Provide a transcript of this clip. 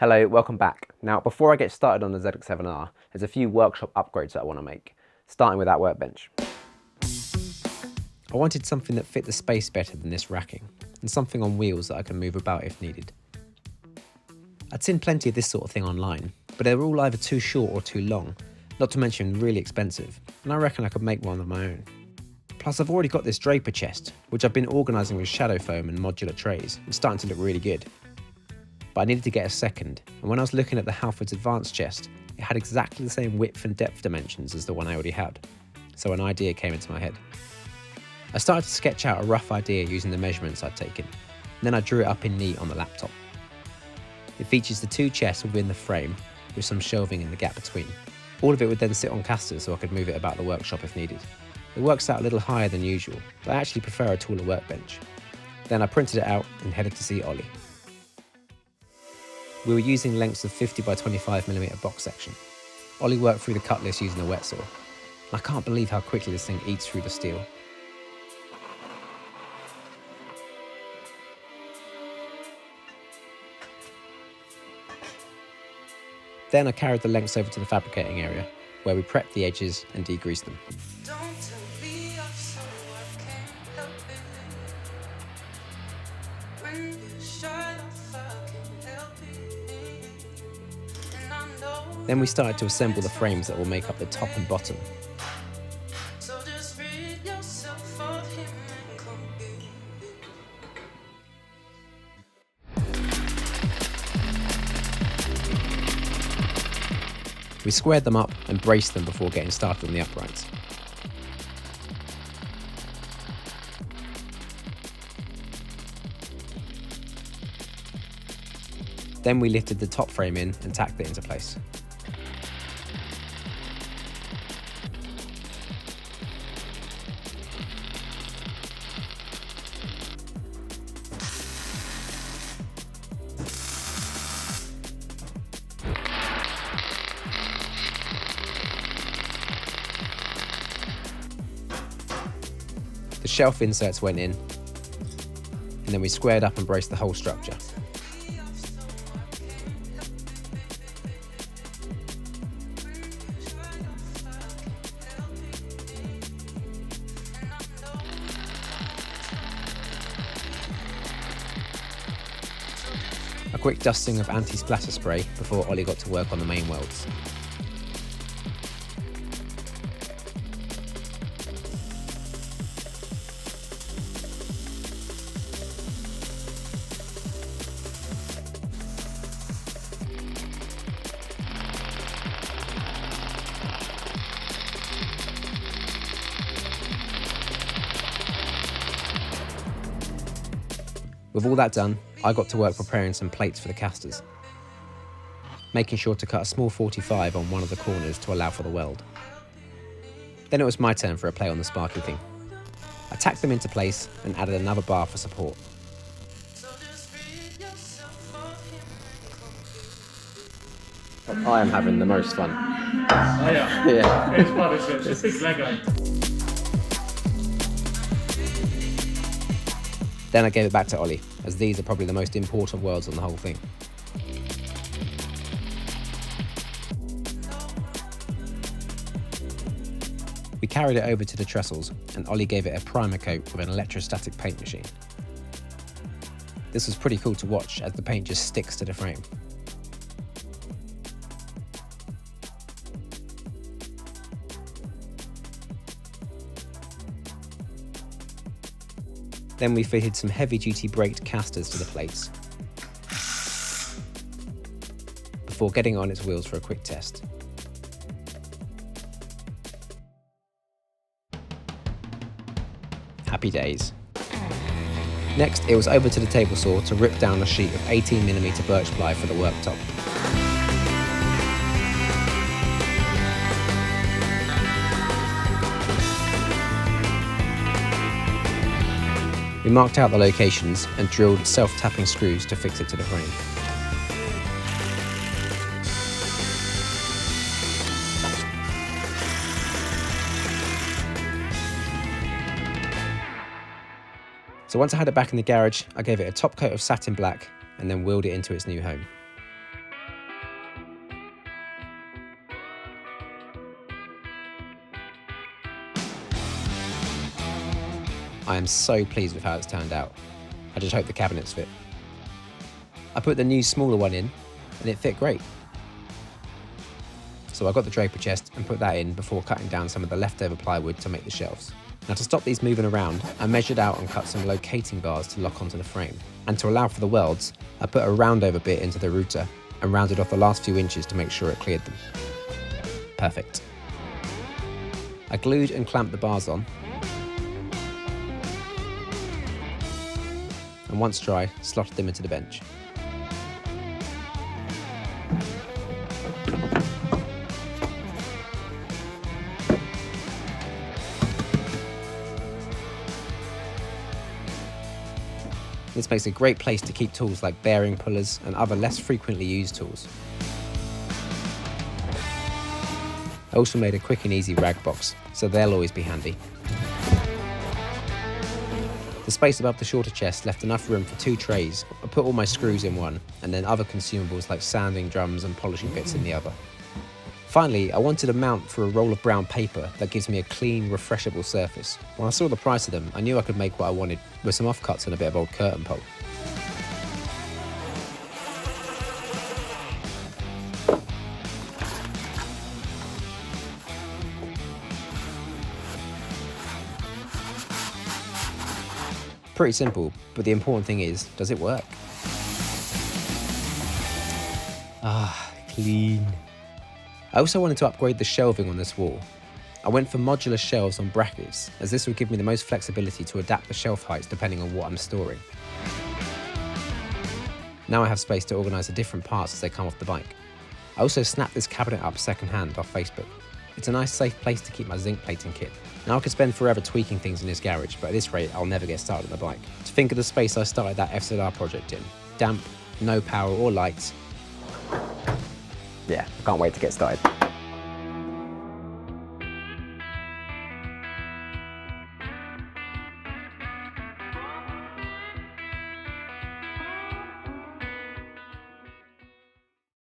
Hello, welcome back. Now, before I get started on the ZX7R, there's a few workshop upgrades that I want to make, starting with that workbench. I wanted something that fit the space better than this racking, and something on wheels that I can move about if needed. I'd seen plenty of this sort of thing online, but they were all either too short or too long, not to mention really expensive, and I reckon I could make one of my own. Plus I've already got this draper chest, which I've been organising with shadow foam and modular trays. It's starting to look really good. But I needed to get a second, and when I was looking at the Halfords Advanced chest, it had exactly the same width and depth dimensions as the one I already had, so an idea came into my head. I started to sketch out a rough idea using the measurements I'd taken, and then I drew it up in neat on the laptop. It features the two chests within the frame, with some shelving in the gap between. All of it would then sit on casters so I could move it about the workshop if needed. It works out a little higher than usual, but I actually prefer a taller workbench. Then I printed it out and headed to see Olly. We were using lengths of 50 by 25mm box section. Olly worked through the cut list using a wet saw. And I can't believe how quickly this thing eats through the steel. Then I carried the lengths over to the fabricating area, where we prepped the edges and degreased them. Then we started to assemble the frames that will make up the top and bottom. We squared them up and braced them before getting started on the uprights. Then we lifted the top frame in and tacked it into place. The shelf inserts went in, and then we squared up and braced the whole structure. A quick dusting of anti-splatter spray before Olly got to work on the main welds. With all that done, I got to work preparing some plates for the casters, making sure to cut a small 45 on one of the corners to allow for the weld. Then it was my turn for a play on the sparky thing. I tacked them into place and added another bar for support. I am having the most fun. Oh yeah. Yeah. It's fun, isn't it? It's big Lego. Then I gave it back to Olly, as these are probably the most important welds on the whole thing. We carried it over to the trestles, and Olly gave it a primer coat with an electrostatic paint machine. This was pretty cool to watch, as the paint just sticks to the frame. Then we fitted some heavy-duty braked casters to the plates, before getting on its wheels for a quick test. Happy days. Next, it was over to the table saw to rip down a sheet of 18mm birch ply for the worktop. We marked out the locations and drilled self-tapping screws to fix it to the frame. So once I had it back in the garage, I gave it a top coat of satin black and then wheeled it into its new home. I am so pleased with how it's turned out. I just hope the cabinets fit. I put the new smaller one in and it fit great. So I got the draper chest and put that in before cutting down some of the leftover plywood to make the shelves. Now to stop these moving around, I measured out and cut some locating bars to lock onto the frame. And to allow for the welds, I put a roundover bit into the router and rounded off the last few inches to make sure it cleared them. Perfect. I glued and clamped the bars on. And once dry, slotted them into the bench. This makes a great place to keep tools like bearing pullers and other less frequently used tools. I also made a quick and easy rag box, so they'll always be handy. The space above the shorter chest left enough room for 2 trays. I put all my screws in one, and then other consumables like sanding drums and polishing bits in the other. Finally, I wanted a mount for a roll of brown paper that gives me a clean, refreshable surface. When I saw the price of them, I knew I could make what I wanted with some offcuts and a bit of old curtain pole. Pretty simple, but the important thing is, does it work? Clean. I also wanted to upgrade the shelving on this wall. I went for modular shelves on brackets, as this would give me the most flexibility to adapt the shelf heights depending on what I'm storing. Now I have space to organise the different parts as they come off the bike. I also snapped this cabinet up second-hand off Facebook. It's a nice safe place to keep my zinc plating kit. Now I could spend forever tweaking things in this garage, but at this rate I'll never get started on the bike. To think of the space I started that FZR project in. Damp, no power or lights. Yeah, I can't wait to get started.